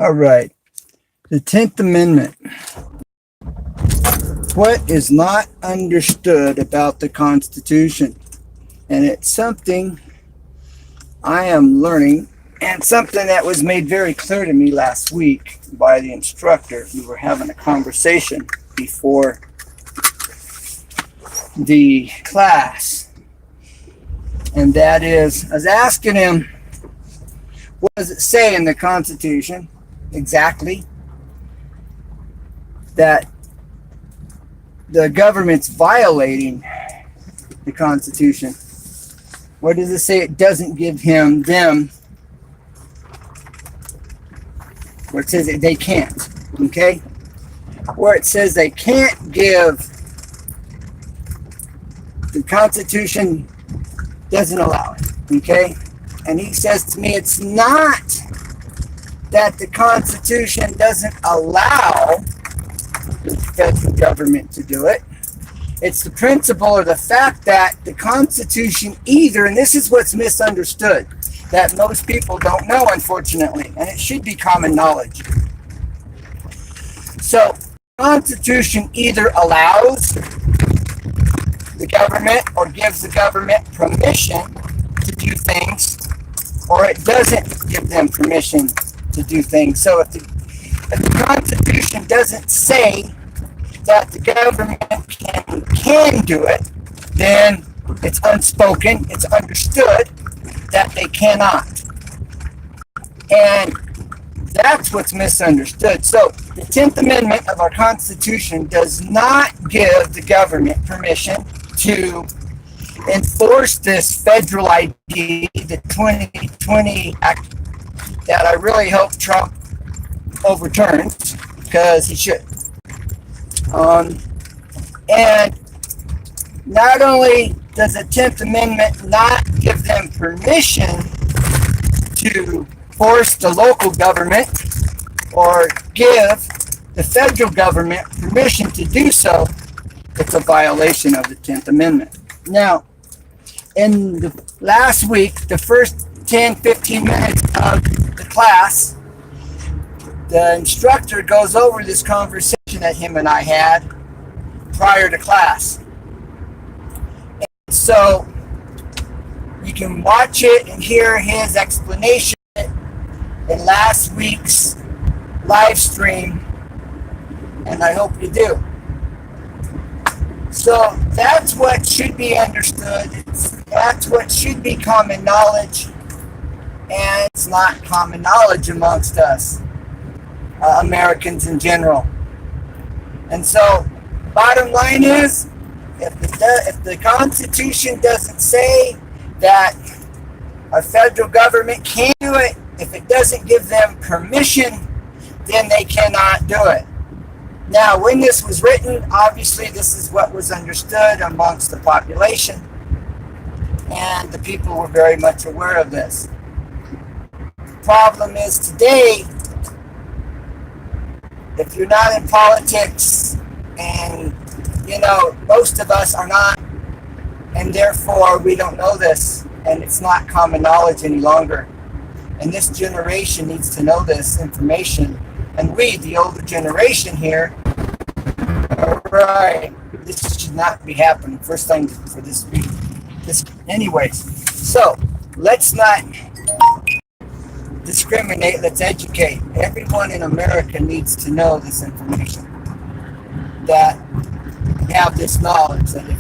All right. The 10th Amendment. What is not understood about the Constitution? And it's something I am learning, and something that was made very clear to me last week by the instructor. We were having a conversation before the class. And that is, I was asking him, what does it say in the Constitution exactly that the government's violating the Constitution? Where does it say it doesn't give them, where it says that they can't, okay? Where it says they can't give, the Constitution doesn't allow it, okay? And he says to me, it's not that the Constitution doesn't allow the federal government to do it. It's the principle or the fact that the Constitution either, and this is what's misunderstood, that most people don't know, unfortunately, and it should be common knowledge. So, the Constitution either allows the government or gives the government permission to do things, or it doesn't give them permission to do things. So if the Constitution doesn't say that the government can do it, then it's unspoken, it's understood that they cannot. And that's what's misunderstood. So the 10th Amendment of our Constitution does not give the government permission to enforce this federal ID, the 2020 Act, that I really hope Trump overturns, because he should. And not only does the 10th Amendment not give them permission to force the local government or give the federal government permission to do so, it's a violation of the 10th Amendment. Now, in the last week, the first 10-15 minutes of the class, the instructor goes over this conversation that him and I had prior to class. And so you can watch it and hear his explanation in last week's live stream, and I hope you do. So that's what should be understood. That's what should be common knowledge, and it's not common knowledge amongst us Americans in general. And so, bottom line is, if the Constitution doesn't say that a federal government can do it, if it doesn't give them permission, then they cannot do it. Now, when this was written, obviously this is what was understood amongst the population, and the people were very much aware of this. Problem is today, if you're not in politics, and most of us are not, and therefore we don't know this, and it's not common knowledge any longer. And this generation needs to know this information. And we, the older generation here, all right, this should not be happening. First thing for this week. Anyways, so let's not discriminate, let's educate. Everyone in America needs to know this information, that have this knowledge that if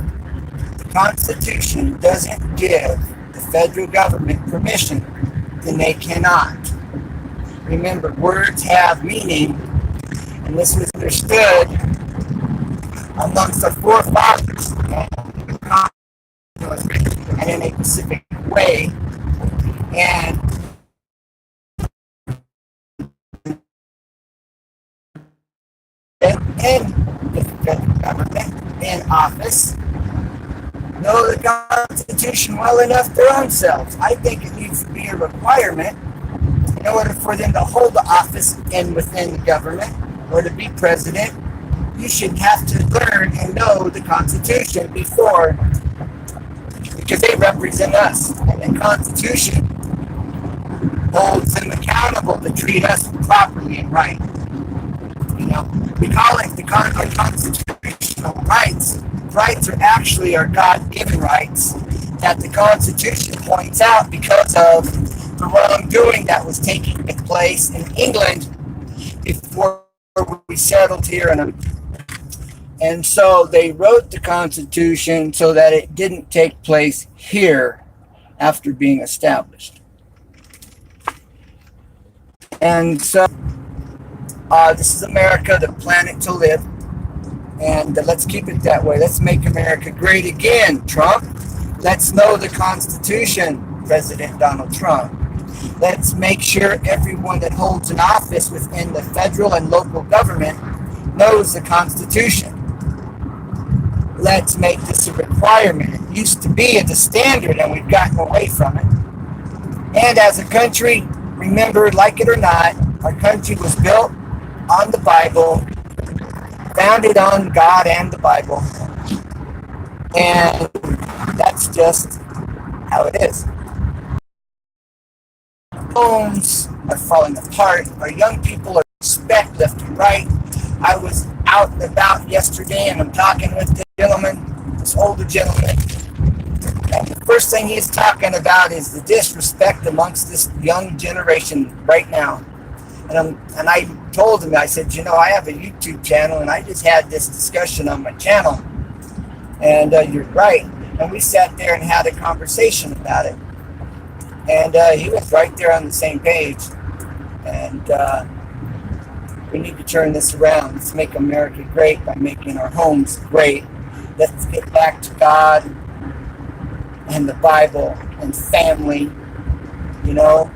the Constitution doesn't give the federal government permission, then they cannot. Remember, words have meaning, and this was understood amongst the forefathers, and in a specific way, and the federal government in office know the Constitution well enough their own selves. I think it needs to be a requirement in order for them to hold the office and within the government or to be president. You should have to learn and know the Constitution before, because they represent us, and the Constitution holds them accountable. accountable to treat us properly and right. You know, we call it our constitutional rights. Rights are actually our God-given rights that the Constitution points out because of the wrongdoing that was taking place in England before we settled here. And so they wrote the Constitution so that it didn't take place here after being established. And so this is America, the planet to live. And let's keep it that way. Let's make America great again, Trump. Let's know the Constitution, President Donald Trump. Let's make sure everyone that holds an office within the federal and local government knows the Constitution. Let's make this a requirement. It used to be the standard, and we've gotten away from it. And as a country, remember, like it or not, our country was built on the Bible, founded on God and the Bible. And that's just how it is. Homes are falling apart. Our young people are respect left and right. I was out and about yesterday, and I'm talking with this older gentleman. And the first thing he's talking about is the disrespect amongst this young generation right now. And I told him, I said, you know, I have a YouTube channel, and I just had this discussion on my channel. And you're right. And we sat there and had a conversation about it. And he was right there on the same page. And we need to turn this around. Let's make America great by making our homes great. Let's get back to God and the Bible and family. You know,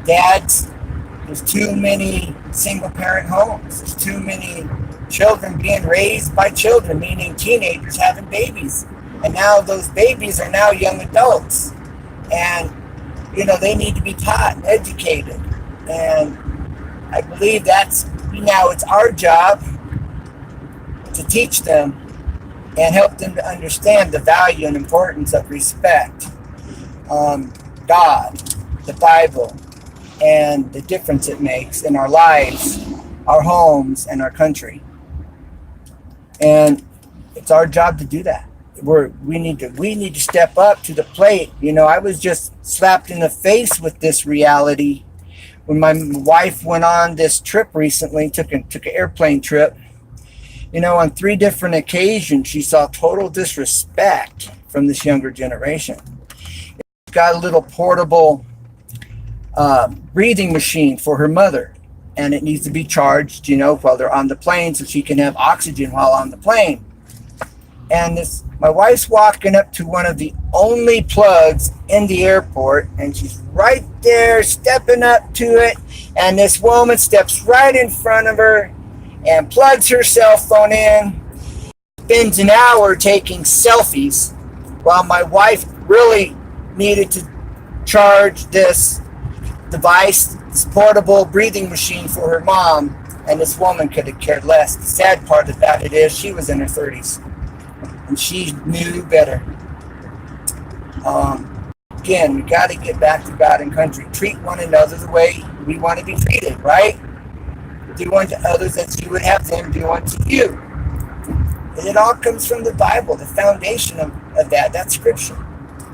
dads, there's too many single-parent homes. There's too many children being raised by children, meaning teenagers having babies. And now those babies are now young adults. And, you know, they need to be taught and educated. And I believe it's our job to teach them and help them to understand the value and importance of respect, God, the Bible, and the difference it makes in our lives, our homes, and our country. And it's our job to do that. We need to step up to the plate. You know, I was just slapped in the face with this reality when my wife went on this trip recently, took an airplane trip. You know, on 3 different occasions, she saw total disrespect from this younger generation. She's got a little portable breathing machine for her mother, and it needs to be charged, you know, while they're on the plane so she can have oxygen while on the plane. And my wife's walking up to one of the only plugs in the airport, and she's right there stepping up to it, and this woman steps right in front of her and plugs her cell phone in, spends an hour taking selfies while my wife really needed to charge this device, this portable breathing machine for her mom, and this woman could have cared less. The sad part about it is she was in her 30s, and she knew better. Again, we got to get back to God and country. Treat one another the way we want to be treated, right? Do unto others as you would have them do unto you. And it all comes from the Bible, the foundation of that's Scripture.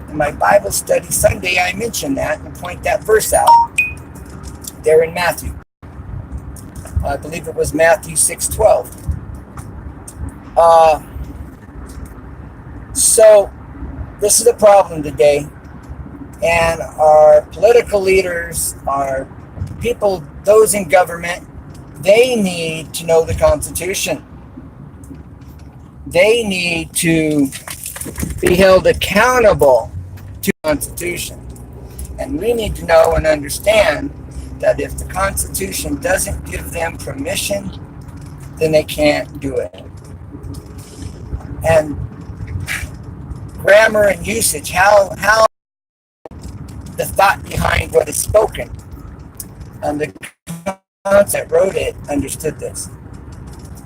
In my Bible study Sunday, I mentioned that and point that verse out there in Matthew. I believe it was Matthew 6:12. So this is a problem today, and our political leaders, our people, those in government, they need to know the Constitution. They need to be held accountable to the Constitution. And we need to know and understand that if the Constitution doesn't give them permission, then they can't do it. And grammar and usage, how the thought behind what is spoken. And the that wrote it understood this.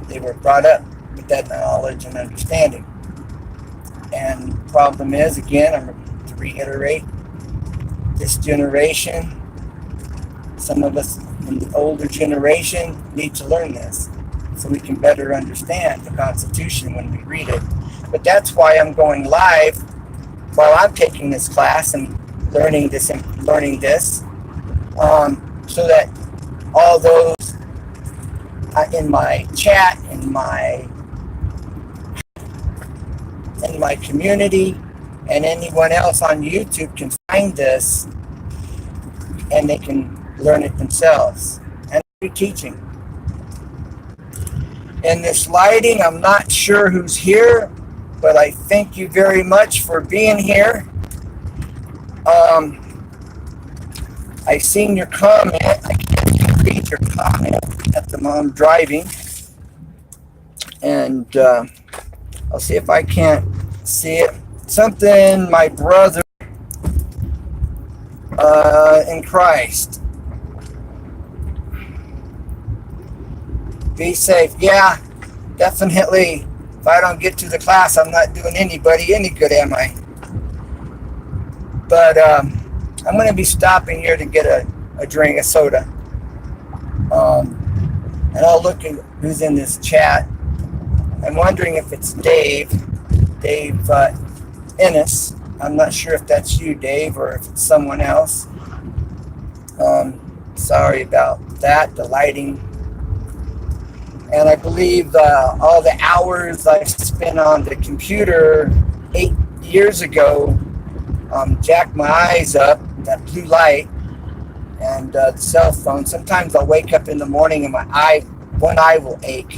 They were brought up with that knowledge and understanding. And the problem is, again, I'm going to reiterate, this generation Some of us in the older generation need to learn this so we can better understand the Constitution when we read it. But that's why I'm going live while I'm taking this class and learning this, so that all those in my chat, in my community, and anyone else on YouTube can find this, and they can learn it themselves. And I'll be teaching. In this lighting, I'm not sure who's here, but I thank you very much for being here. I seen your comment. I can't read your comment at the moment I'm driving. And I'll see if I can't see it. Something, my brother in Christ. Be safe. Yeah, definitely. If I don't get to the class, I'm not doing anybody any good, am I? But I'm going to be stopping here to get a drink, a soda. And I'll look at who's in this chat. I'm wondering if it's Dave Ennis. I'm not sure if that's you, Dave, or if it's someone else. Sorry about that, the lighting. And I believe all the hours I spent on the computer 8 years ago jacked my eyes up, that blue light, and the cell phone. Sometimes I'll wake up in the morning and one eye will ache.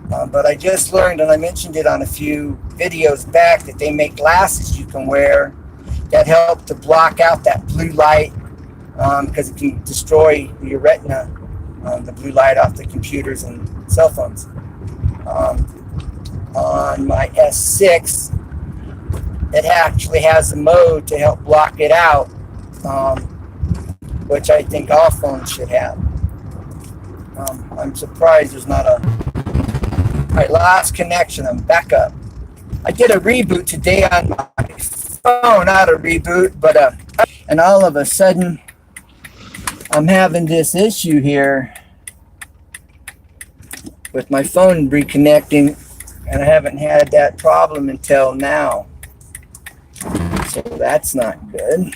But I just learned, and I mentioned it on a few videos back, that they make glasses you can wear that help to block out that blue light, because it can destroy your retina, the blue light off the computers and cell phones. On my S6, it actually has a mode to help block it out, which I think all phones should have. I'm surprised there's not a... I lost connection. I'm back up. I did a reboot today on my phone, not a reboot, but and all of a sudden I'm having this issue here with my phone reconnecting, and I haven't had that problem until now. So that's not good.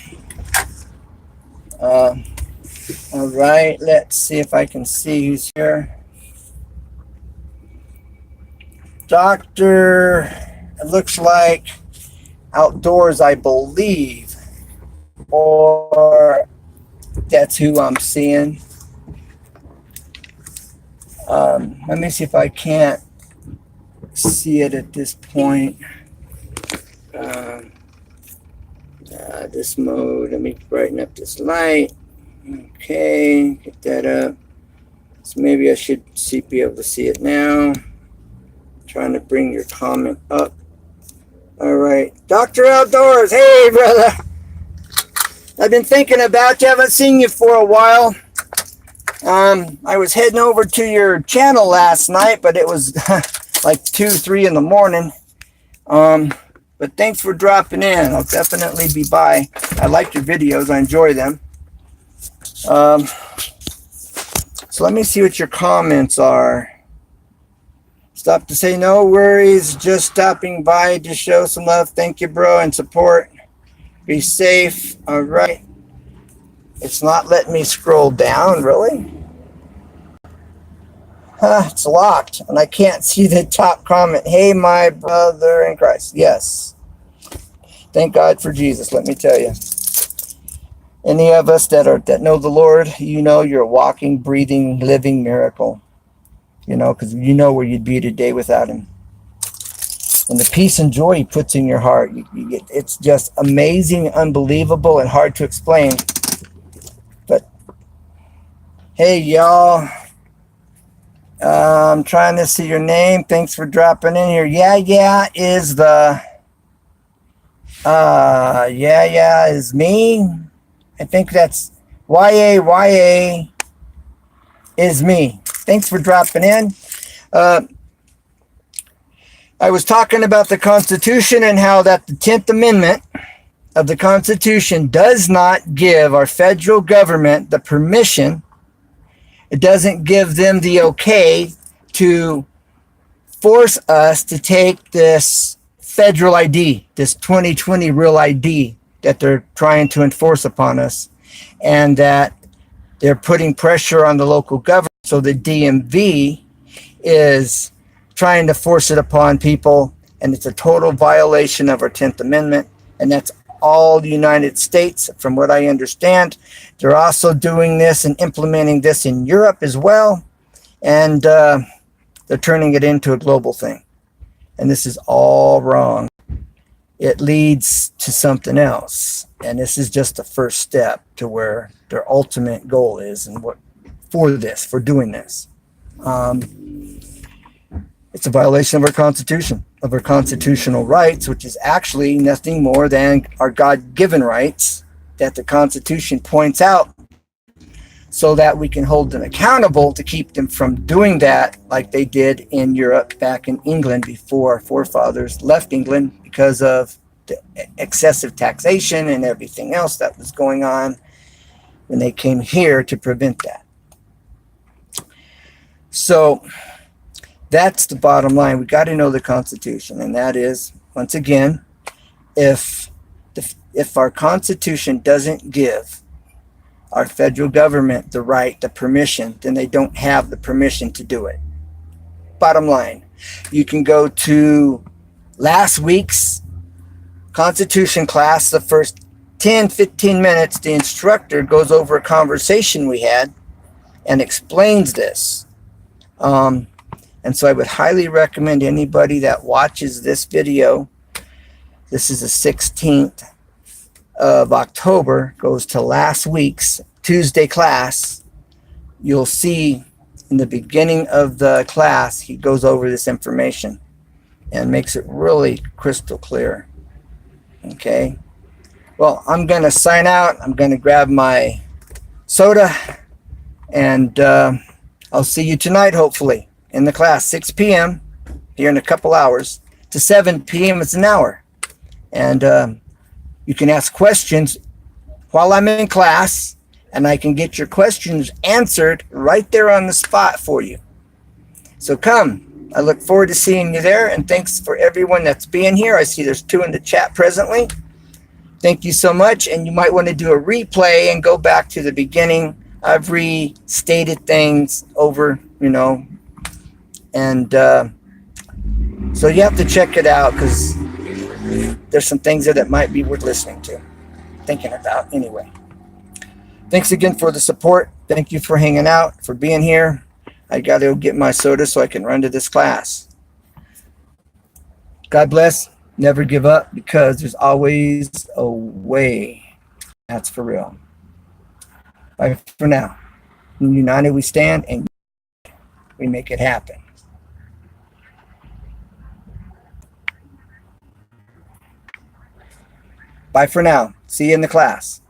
All right, let's see if I can see who's here. Doctor, it looks like Outdoors, I believe, or that's who I'm seeing. Let me see if I can't see it at this point. This mode, let me brighten up this light. Okay, get that up. So maybe I should be able to see it now. Trying to bring your comment up. All right, Dr. Outdoors, hey brother. I've been thinking about you. I haven't seen you for a while. I was heading over to your channel last night, but it was like 2, 3 in the morning. But thanks for dropping in. I'll definitely be by. I like your videos. I enjoy them. So let me see what your comments are. Stop to say no worries. Just stopping by to show some love. Thank you, bro, and support. Be safe. All right. It's not letting me scroll down, really? It's locked, and I can't see the top comment. Hey, my brother in Christ. Yes. Thank God for Jesus, let me tell you. Any of us that know the Lord, you know you're a walking, breathing, living miracle. You know, because you know where you'd be today without him. And the peace and joy he puts in your heart, it's just amazing, unbelievable, and hard to explain. But, hey, y'all. I'm trying to see your name. Thanks for dropping in here. Yeah is the... yeah is me. I think that's YA is me. Thanks for dropping in. I was talking about the Constitution and how that the 10th Amendment of the Constitution does not give our federal government the permission. It doesn't give them the okay to force us to take this federal ID, this 2020 real ID that they're trying to enforce upon us, and that they're putting pressure on the local government. So the DMV is trying to force it upon people, and it's a total violation of our 10th Amendment, and that's all the United States, from what I understand. They're also doing this and implementing this in Europe as well, and they're turning it into a global thing. And this is all wrong. It leads to something else, and this is just the first step to where their ultimate goal is, and what for doing this. It's a violation of our Constitution, of our constitutional rights, which is actually nothing more than our God-given rights that the Constitution points out, so that we can hold them accountable to keep them from doing that like they did in Europe, back in England, before our forefathers left England because of the excessive taxation and everything else that was going on when they came here to prevent that. So that's the bottom line. We got to know the Constitution, and that is, once again, if our Constitution doesn't give our federal government the right, the permission, then they don't have the permission to do it. Bottom line. You can go to last week's Constitution class. The first 10-15 minutes, the instructor goes over a conversation we had and explains this. And so I would highly recommend anybody that watches this video, this is the 16th of October, goes to last week's Tuesday class. You'll see in the beginning of the class, he goes over this information and makes it really crystal clear. Okay. Well, I'm going to sign out. I'm going to grab my soda, and I'll see you tonight, hopefully, in the class, 6 p.m. here in a couple hours to 7 p.m. It's an hour. And you can ask questions while I'm in class, and I can get your questions answered right there on the spot for you. So come. I look forward to seeing you there, and thanks for everyone that's being here. I see there's 2 in the chat presently. Thank you so much, and you might want to do a replay and go back to the beginning. I've restated things over, and so you have to check it out, because there's some things that might be worth listening to, thinking about anyway. Thanks again for the support. Thank you for hanging out, for being here. I got to get my soda so I can run to this class. God bless. Never give up, because there's always a way. That's for real. Bye for now. United we stand, and we make it happen. Bye for now. See you in the class.